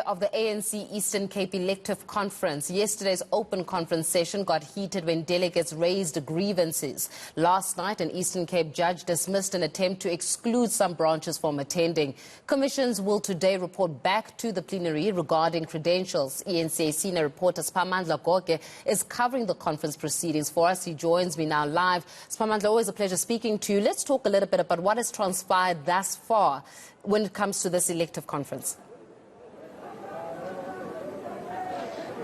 of the ANC Eastern Cape Elective Conference. Yesterday's open conference session got heated when delegates raised grievances. Last night, an Eastern Cape judge dismissed an attempt to exclude some branches from attending. Commissions will today report back to the plenary regarding credentials. eNCA senior reporter Siphamandla Goge is covering the conference proceedings for us. He joins me now live. Siphamandla, always a pleasure speaking to you. Let's talk a little bit about what has transpired thus far when it comes to this elective conference.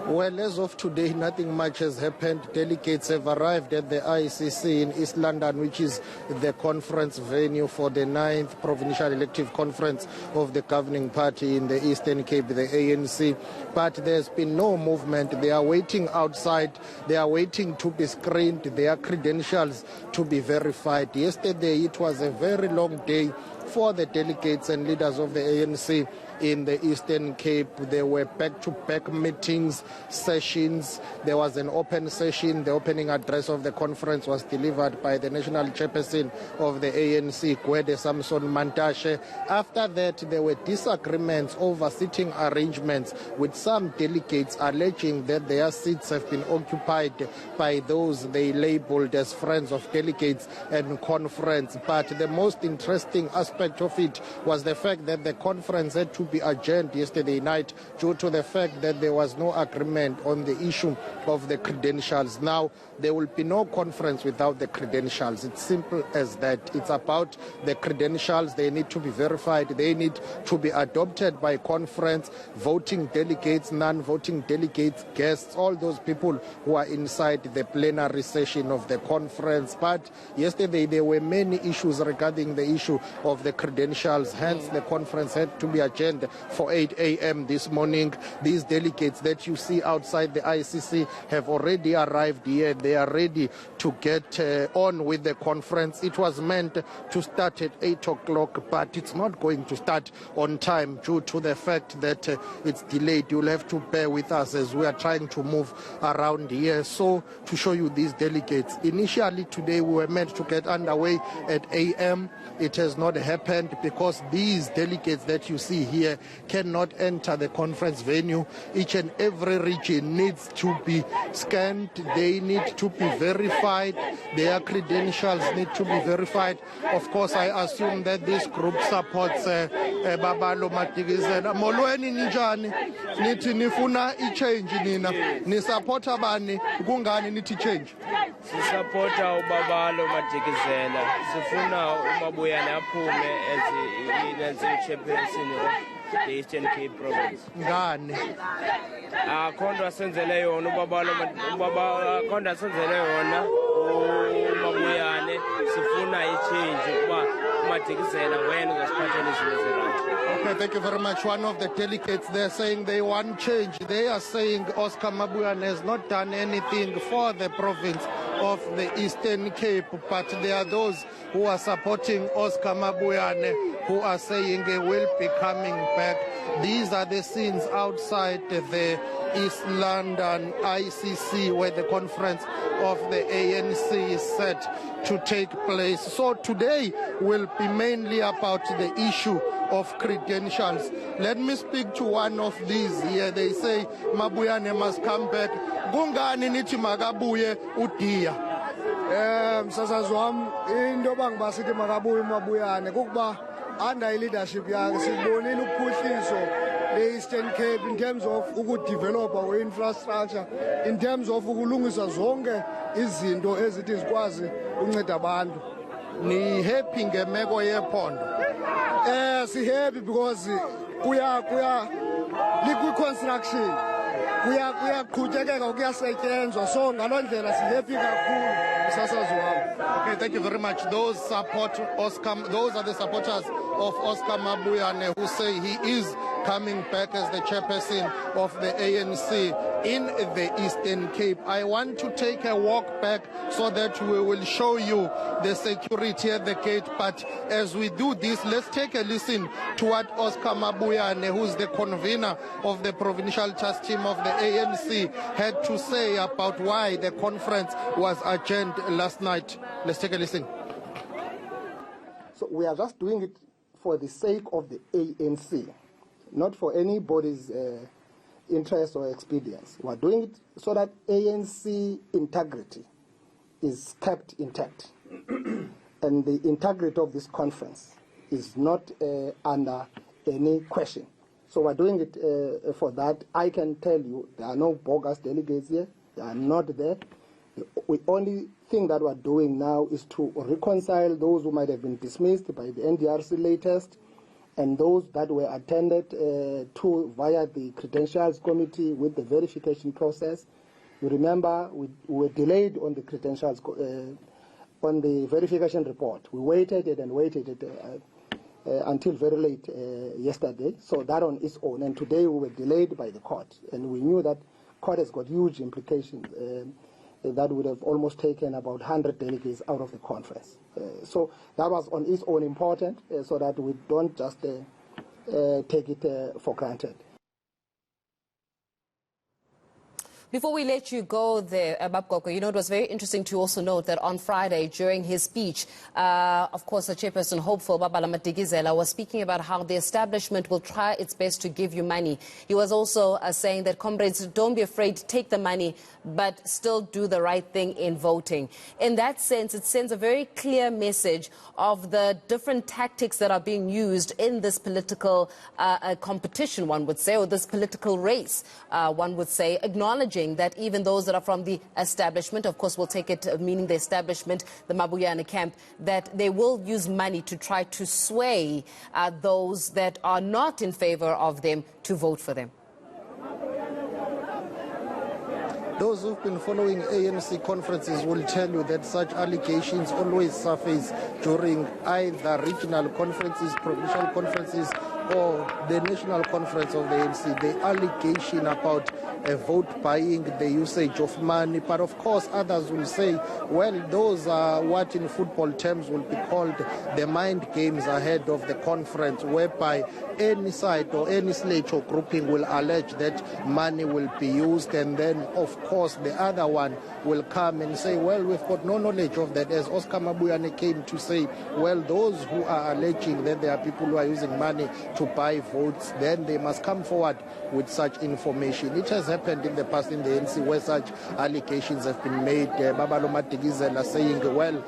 Well, as of today, nothing much has happened. Delegates have arrived at the ICC in East London, which is the conference venue for the 9th Provincial Elective Conference of the governing party in the Eastern Cape, the ANC. But there's been no movement. They are waiting outside. They are waiting to be screened, their credentials to be verified. Yesterday, it was a very long day for the delegates and leaders of the ANC in the Eastern Cape. There were back-to-back meetings, sessions. There was an open session. The opening address of the conference was delivered by the national chairperson of the ANC, Gwede Samson Mantashe. After that, there were disagreements over seating arrangements, with some delegates alleging that their seats have been occupied by those they labeled as friends of delegates and conference. But the most interesting aspect of it was the fact that the conference had to be adjourned yesterday night due to the fact that there was no agreement on the issue of the credentials. Now, there will be no conference without the credentials. It's simple as that. It's about the credentials. They need to be verified. They need to be adopted by conference, voting delegates, non-voting delegates, guests, all those people who are inside the plenary session of the conference. But yesterday, there were many issues regarding the issue of the credentials. Hence, the conference had to be adjourned for 8 a.m. this morning. These delegates that you see outside the ICC have already arrived here. They are ready to get on with the conference. It was meant to start at 8 o'clock, but it's not going to start on time due to the fact that it's delayed. You'll have to bear with us as we are trying to move around here. So, to show you these delegates, initially today we were meant to get underway at 8 a.m. It has not happened because these delegates that you see here cannot enter the conference venue. Each and every region needs to be scanned. They need to be verified. Their credentials need to be verified. Of course, I assume that this group supports Babalo Matikizela. Molweni ninjani? Nithi nifuna i-change nina. Ni supporta bani? Kungani nithi change? Sisupporta uBabalo Matikizela. Sifuna umabuyane aphume as the chairperson of the Eastern Cape Province. Ngani? Khonda senzele yona khonda senzele yona umabuyane sifuna i-change kuba uMatikizela wena uzasiphathela izinto zerathi. Okay, thank you very much. One of the delegates, they're saying they want change. They are saying Oscar Mabuyane has not done anything for the province of the Eastern Cape, but there are those who are supporting Oscar Mabuyane who are saying he will be coming back. These are the scenes outside the East London ICC where the conference of the ANC is set to take place. So today will be mainly about the issue of credentials. Let me speak to one of these here. They say Mabuyane must come back. Kungani nithi makabuye uDiya? Msasazwam into bangibasithi makabuye uMabuyane kukuba under leadership yakhe sibonile ukuphuhliso le-Eastern Cape in terms of ukudevelopa kwe-infrastructure, in terms of ukulungisa zonke izinto ezithi zikwazi unceda abantu. Ni happy ngemeko yephondo? Si-happy because likwi-construction kuyaqhutyekeka kuyasetyenzwa, so ngaloo ndlela si-happy kakhulu msasazi wam. Okay, thank you very much. Those support Oscar. Those are the supporters of Oscar Mabuyane who say he is coming back as the chairperson of the ANC in the Eastern Cape. I want to take a walk back so that we will show you the security at the gate. But as we do this, let's take a listen to what Oscar Mabuyane, who's the convener of the provincial task team of the ANC, had to say about why the conference was adjourned last night. Let's take a listen. So we are just doing it for the sake of the ANC. not for anybody's interest or expedience. We're doing it so that ANC integrity is kept intact. And the integrity of this conference is not under any question. So we're doing it for that. I can tell you there are no bogus delegates here. They are not there. The only thing that we're doing now is to reconcile those who might have been dismissed by the NDRC latest and those that were attended to via the credentials committee with the verification process. You remember we were delayed on the credentials, on the verification report. We waited and waited until very late yesterday. So that on its own. And today we were delayed by the court. And we knew that court has got huge implications. That would have almost taken about 100 delegates out of the conference. So that was on its own important, so that we don't just take it for granted. Before we let you go there, Goge, you know, it was very interesting to also note that on Friday, during his speech, of course, the chairperson, hopeful, Babala Matigizela, was speaking about how the establishment will try its best to give you money. He was also saying that, comrades, don't be afraid to take the money, but still do the right thing in voting. In that sense, it sends a very clear message of the different tactics that are being used in this political competition, one would say, or this political race, one would say, acknowledging that even those that are from the establishment, of course we'll take it, meaning the establishment, the Mabuyane camp, that they will use money to try to sway those that are not in favor of them to vote for them. Those who've been following ANC conferences will tell you that such allegations always surface during either regional conferences, provincial conferences, or the national conference of the ANC. The allegation about vote buying, the usage of money, but of course others will say, well, those are what in football terms will be called the mind games ahead of the conference, whereby any side or any slate or grouping will allege that money will be used, and then of course the other one will come and say, well, we've got no knowledge of that, as Oscar Mabuyane came to say, well, those who are alleging that there are people who are using money to buy votes, then they must come forward with such information. It has happened in the past in the ANC where such allegations have been made. Babalo Matigizela saying, well,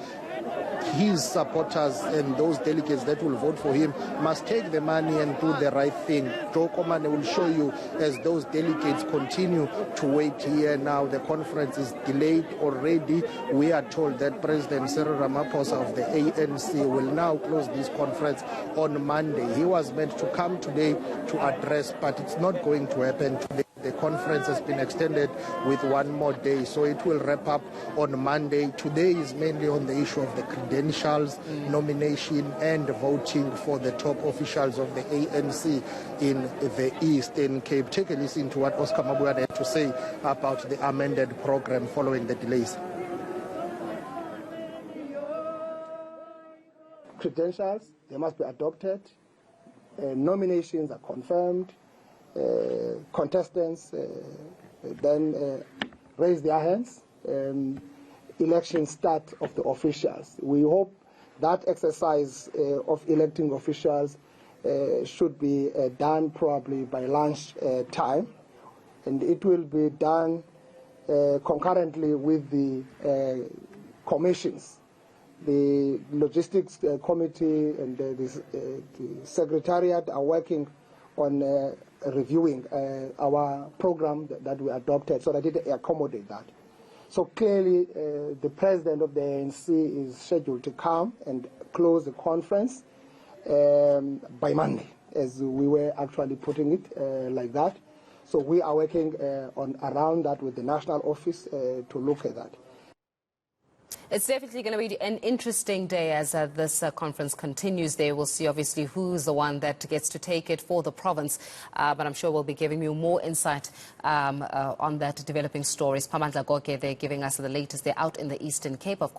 his supporters and those delegates that will vote for him must take the money and do the right thing. Joe Komane will show you as those delegates continue to wait here now. The conference is delayed already. We are told that President Cyril Ramaphosa of the ANC will now close this conference on Monday. He was meant to come today to address, but it's not going to happen today. The conference has been extended with one more day, so it will wrap up on Monday. Today is mainly on the issue of the credentials, nomination and voting for the top officials of the ANC in the Eastern Cape. Take a listen to what Oscar Mabuyane had to say about the amended program following the delays. Credentials, they must be adopted. Nominations are confirmed. Contestants then raise their hands. Election start of the officials. We hope that exercise of electing officials should be done probably by lunch time, and it will be done concurrently with the commissions. The logistics committee and the secretariat are working on reviewing our program that we adopted so that it accommodate that. So clearly the president of the ANC is scheduled to come and close the conference by Monday, as we were actually putting it like that. So we are working on around that with the national office to look at that. It's definitely going to be an interesting day as this conference continues. There we'll see obviously who's the one that gets to take it for the province, but I'm sure we'll be giving you more insight on that developing stories. Siphamandla Goge, they're giving us the latest. They're out in the Eastern Cape, of course.